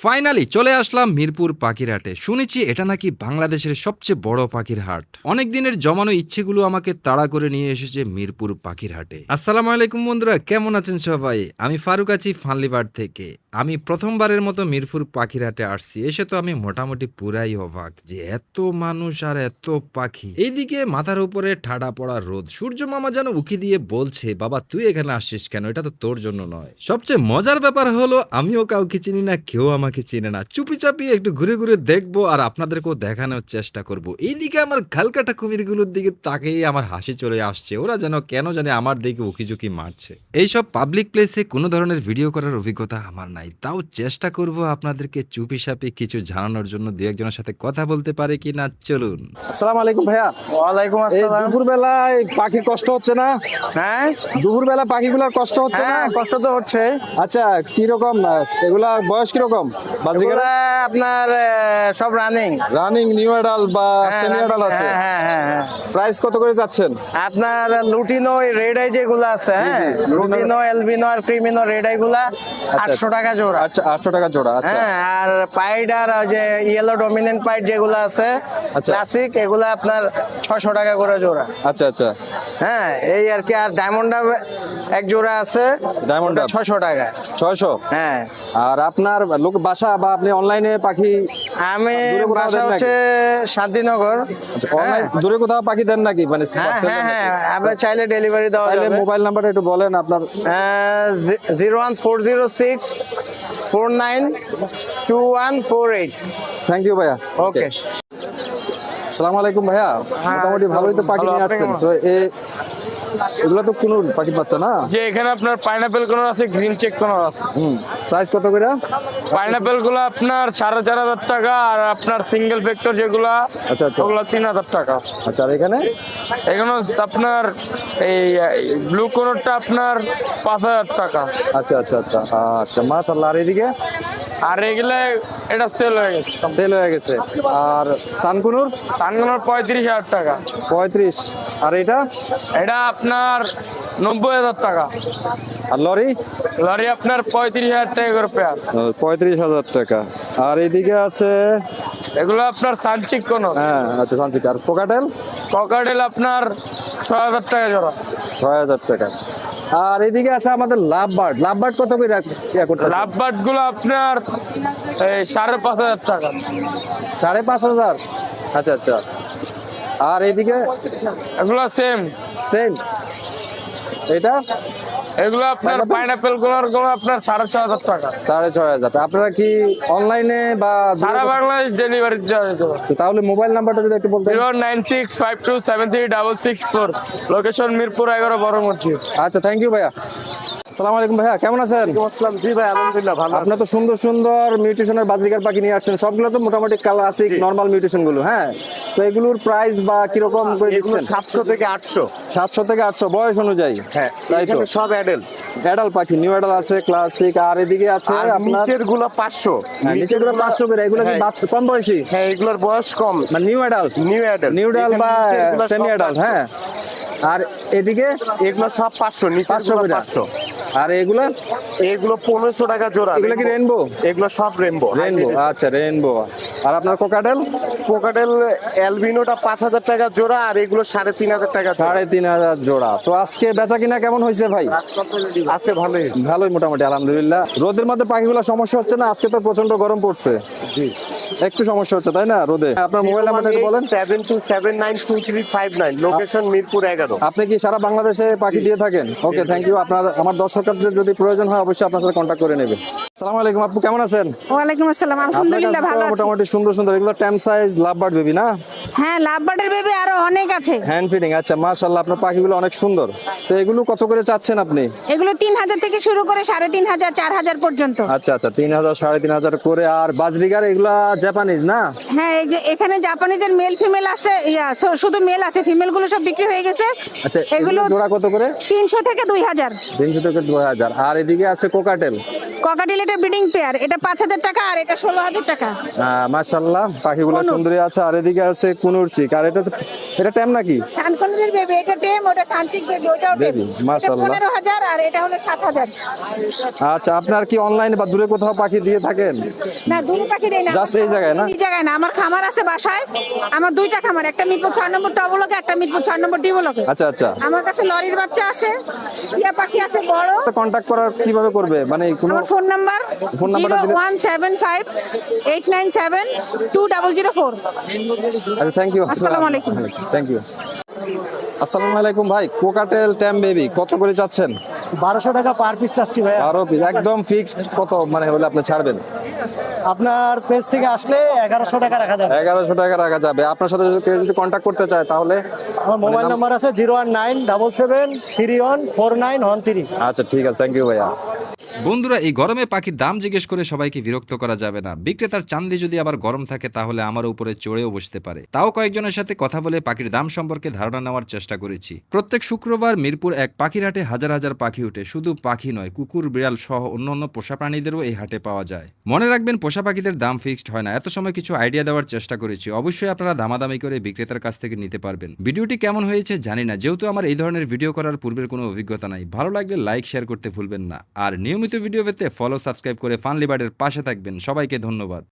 Finally চলে আসলাম মিরপুর পাখির হাটে। শুনেছি এটা নাকি বাংলাদেশের সবচেয়ে বড় পাখির হাট। অনেক দিনের জমানো ইচ্ছেগুলো আমাকে তাড়া করে নিয়ে এসেছে মিরপুর পাখির হাটে। আসসালামু আলাইকুম বন্ধুরা, কেমন আছেন সবাই? আমি ফারুক আছি ফানলিবার্ড থেকে। আমি প্রথমবারের মতো মিরপুর পাখির হাটে আসছি। এসে তো আমি মোটামুটি পুরাই অবাক যে এত মানুষ আর এত পাখি। এইদিকে মাথার উপরে ঠাডা পড়া রোদ, সূর্য মামা যেন উকি দিয়ে বলছে, বাবা তুই এখানে আসছিস কেন, এটা তো তোর জন্য নয়। সবচেয়ে মজার ব্যাপার হলো আমিও কাউকে চিনি না, কেউ আমাকে চিনে না। চুপি চাপি একটু ঘুরে ঘুরে দেখবো আর আপনাদেরকেও দেখানোর চেষ্টা করব। এইদিকে আমার খালকাটা কুমিরগুলোর দিকে তাকেই আমার হাসি চলে আসছে। ওরা যেন কেন জানে আমার দিকে উকিঝুঁকি মারছে। এইসব পাবলিক প্লেসে কোনো ধরনের ভিডিও করার অভিজ্ঞতা আমার নাই, তাও চেষ্টা করব আপনাদেরকে চুপি সাপি কিছু জানানোর জন্য। দু একজনের সাথে কথা বলতে পারে কি না, চলুন। আসসালামু আলাইকুম ভাইয়া। ওয়ালাইকুম এই আসসালাম। দুপুর বেলায় পাখির কষ্ট হচ্ছে না? হ্যাঁ দুপুর বেলা পাখিগুলোর কষ্ট হচ্ছে না? হ্যাঁ, কষ্ট তো হচ্ছে। আচ্ছা, কি রকম এগুলা বয়স কি রকম? বাজিগার এগুলা আপনার সব রানিং। রানিং নিউ অ্যাডাল বা সেমি অ্যাডাল আছে? হ্যাঁ হ্যাঁ হ্যাঁ। প্রাইস কত করে যাচ্ছেন? আপনার লুটিনো রেড আই যেগুলো আছে, হ্যাঁ, লুটিনো এলবিনো আর ক্রিমিনো রেড আই গুলা 800 টাকা জোড়া। আচ্ছা, 800 টাকা জোড়া। আচ্ছা হ্যাঁ, আর পাইড আর ওই যে ইয়েলো ডমিনেন্ট পাইড যেগুলো আছে আচ্ছা। ক্লাসিক, এগুলা আপনার 600 টাকা করে জোড়া। আচ্ছা আচ্ছা। হ্যাঁ, এই আর কি। আর ডায়মন্ড এক জোড়া আছে, ডায়মন্ড 600 টাকা। 600। হ্যাঁ, আর আপনার লোক বাসা বা আপনি অনলাইনে পাখি আমি দূরে কোথাও বাসা দেন নাকি? হচ্ছে শান্তিনগর। আচ্ছা, অনলাইন দূরে কোথাও পাখি দেন নাকি? মানে হ্যাঁ হ্যাঁ হ্যাঁ, আপনি চাইলে ডেলিভারি দেওয়া তাহলে যাবে। মোবাইল নাম্বারটা একটু বলেন আপনার। 01406492148। থ্যাংক ইউ ভাইয়া। ওকে। আসসালামু আলাইকুম ভাইয়া। হ্যাঁ, মোটামুটি ভালোই তো পাখি ভালো, নিয়ে আপনি আসছেন কেমন? তো। এগুলো তো কোনো পাখি বাচ্চা না? যে এখানে আপনার পাইনাপেল কোন আছে, গ্রিন চেক কোন আছে। প্রাইস কত করে? পাইনাপেল গুলো আপনার 4,500 টাকা, আর আপনার সিঙ্গেল ফ্যাক্টর যেগুলা আচ্ছা আচ্ছা। ওগুলো 3,000 টাকা। আচ্ছা, আর এখানে এখানে আপনার এই ব্লু কোনটা আপনার 5,000 টাকা। আচ্ছা আচ্ছা আচ্ছা আচ্ছা, মাশাআল্লাহ। আর এদিকে আর এগুলা এটা সেল হয়ে গেছে। সেল হয়ে গেছে। আর সানকুনুর সানগুলোর 35,000 টাকা। 35। আর এটা এটা আপনার 90,000 টাকা। আর লরি লরি আপনার 35,000 টাকা করে পেয়ার। 35,000 টাকা। আর এদিকে আছে, এগুলো আপনার সানচিক কোন। হ্যাঁ আচ্ছা, শান্তি। আর কোকাটেল ককাটেল আপনার 6,000 টাকা জোড়া। 6,000 টাকা। আর এদিকে আছে আমাদের লাভবার্ড। লাভবার্ড কত করে লাভবার্ড গুলো আপনার 5,500 টাকা। 5,500। আচ্ছা আচ্ছা। আর এদিকে এগুলো সেম। সেম। এটা এগুলো আপনার পাইনাপেল গুলোর গুলো আপনার 6,500 টাকা। 6,500। আপনারা কি অনলাইনে বা সারা বাংলাদেশ ডেলিভারি দেওয়া যেতে পারে। তাহলে মোবাইল নাম্বারটা যদি একটু বলতেন। 09652736664, লোকেশন মিরপুর 11 বড় মসজিদ। আচ্ছা, থ্যাংক ইউ ভাইয়া। আসসালামু আলাইকুম ভাইয়া, কেমন আছেন? আসসালাম। জি ভাই, আলহামদুলিল্লাহ ভালো। আপনার তো সুন্দর সুন্দর মিউটেশনের বাজিকার পাখি নিয়ে আসছেন। সবগুলো তো মোটামুটি ক্লাসিক নরমাল মিউটেশন গুলো। হ্যাঁ, তো এগুলোর প্রাইস বা কিরকম করে দিচ্ছেন? 700 থেকে 800। 700 থেকে 800 বয়স অনুযায়ী। হ্যাঁ, তাই তো। সব অ্যাডাল্ট। অ্যাডাল্ট পাখি, নিউ অ্যাডাল্ট আছে, ক্লাসিক। আর এদিকে আছে আর আপনার নিচের গুলো 500। নিচের গুলো 500 করে। এগুলো কি কম বয়সী? হ্যাঁ, এগুলোর বয়স কম। মানে new adult, new adult, new adult বা সেমি অ্যাডাল্ট। হ্যাঁ। আর এদিকে এগুলো সব 500। নিচের 500 গুলো করে। 500। আর এগুলা এগুলো 1500 টাকা জোড়া। এগুলো কি রেনবো? এগুলো সব রেনবো। রেনবো, আচ্ছা রেনবো। আর আপনার কোকাটেল? কোকাটেল অ্যালবিনোটা 5,000 টাকা জোড়া, আর এগুলো 3,500 টাকা জোড়া। 3,500 জোড়া। তো আজকে বেচা কিনা কেমন হয়েছে ভাই? আজকে ভালোই। ভালোই মোটামুটি, আলহামদুলিল্লাহ। রোদের মধ্যে পাখিগুলো সমস্যা হচ্ছে না? আজকে তো প্রচন্ড গরম পড়ছে, একটু সমস্যা হচ্ছে তাই না রোদে? আপনার মোবাইল নাম্বারটা একটু বলেন। 72792359, লোকেশন মিরপুর 11। আপনি কি সারা বাংলাদেশে পাখি দিয়ে থাকেন? ওকে, থ্যাংক ইউ। আপনার আমার দর্শকদের যদি প্রয়োজন হয় অবশ্যই আপনার সাথে কন্ট্যাক্ট করে নেবে। আসসালামু আলাইকুম আপু, কেমন আছেন? ওয়ালাইকুম আসসালাম, আপনার আলহামদুলিল্লাহ কাছে ভালো তো আছি। মোটামুটি সুন্দর সুন্দর এগুলো টেম সাইজ লাভবার্ড বেবি না? হ্যাঁ, লাভবার্ডের বেবি আরো অনেক আছে। Hand feeding. আচ্ছা, মাশাআল্লাহ, আপনার পাখিগুলো অনেক সুন্দর। তো এগুলো কত করে চাচ্ছেন আপনি? এগুলো 3,000 থেকে শুরু করে 3,500 4,000 পর্যন্ত। আচ্ছা আচ্ছা, 3,000 3,500 করে। আর বাজরিগার এগুলা জাপানিজ না? হ্যাঁ, এখানে জাপানিজের মেল ফিমেল আছে, শুধু মেল আছে, ফিমেল গুলো সব বিক্রি হয়ে গেছে। আচ্ছা, এগুলো এগুলো জোড়া কত করে? 300 থেকে 2,000। 300 থেকে 2,000। আর এদিকে আছে কোকাটেল। ককাটেলে এটা ব্রিডিং পেয়ার, এটা 5,000 টাকা আর এটা 16,000 টাকা। মাশাআল্লাহ, পাখিগুলো কুনুর। সুন্দরী আছে। আর এদিকে আছে কুনুর চিক, আর এটা ট্যাম নাকি? সানকনের বেবি, এটা টেম, ওটা সানচিক বেবি, ওটাও টেম। Baby, মাশাআল্লাহ। 15,000 আর এটা হলো 7,000। আচ্ছা, আপনার কি অনলাইনে বা দূরে কোথাও পাখি দিয়ে থাকেন? না, দুটো পাখি দেই না। Just এই জায়গায় না? এই জায়গায় না, আমার খামার আছে বাসায়। আমার দুইটা খামার, একটা মিরপুর 6 নম্বর টবলকে, একটা মিরপুর 6 নম্বর ডিবলকে। আচ্ছা আচ্ছা। আমার কাছে লরির বাচ্চা আছে, টিয়া পাখি আছে বড়। কন্ট্যাক্ট করার কিভাবে করবে, মানে কোনো আমার ফোন নাম্বার ফোন নাম্বারটা দিলে- 01758972004। আচ্ছা, থ্যাংক ইউ। আসসালামু আলাইকুম। Thank you. আসসালামু আলাইকুম ভাই, কোকাটেল ট্যাম বেবি কত করে যাচ্ছেন? 1200 টাকা পার পিস চাচ্ছি ভাই। 12 পিস একদম ফিক্সড, কত মানে হলে আপনি ছাড়বেন? আপনার পেজ থেকে আসলে 1100 টাকা রাখা যাবে। 1100 টাকা রাখা যাবে। আপনার সাথে যদি কেউ যদি কন্ট্যাক্ট করতে চায় তাহলে? আমার মোবাইল নাম্বার আছে 01977314913। আচ্ছা ঠিক আছে, থ্যাংক ইউ ভাইয়া। বন্ধুরা, এই গরমে পাখির দাম জিজ্ঞেস করে সবাইকে বিরক্ত করা যাবে না। বিক্রেতার চান্দি যদি আবার গরম থাকে তাহলে আমার উপরে চড়েও বসতে পারে। তাও কয়েকজনের সাথে কথা বলে পাখির দাম সম্পর্কে ধারণা নেওয়ার চেষ্টা করেছি। প্রত্যেক শুক্রবার মিরপুর এক পাখির হাটে হাজার হাজার পাখি ওঠে। শুধু পাখি নয়, কুকুর, বিড়াল সহ অন্যান্য পোষা প্রাণীদেরও এই হাটে পাওয়া যায়। মনে রাখবেন, পোষা পাখিদের দাম ফিক্সড হয় না। এত সময় কিছু আইডিয়া দেওয়ার চেষ্টা করেছি। অবশ্যই আপনারা দামাদামি করে বিক্রেতার কাছ থেকে নিতে পারবেন। ভিডিওটি কেমন হয়েছে জানি না, যেহেতু আমার এই ধরনের ভিডিও করার পূর্বের কোনো অভিজ্ঞতা নাই। ভালো লাগলে লাইক শেয়ার করতে ভুলবেন না। আর নিয়মিত ভিডিও পেতে ফলো সাবস্ক্রাইব করে ফানলি বার্ডের পাশে থাকবেন। সবাইকে ধন্যবাদ।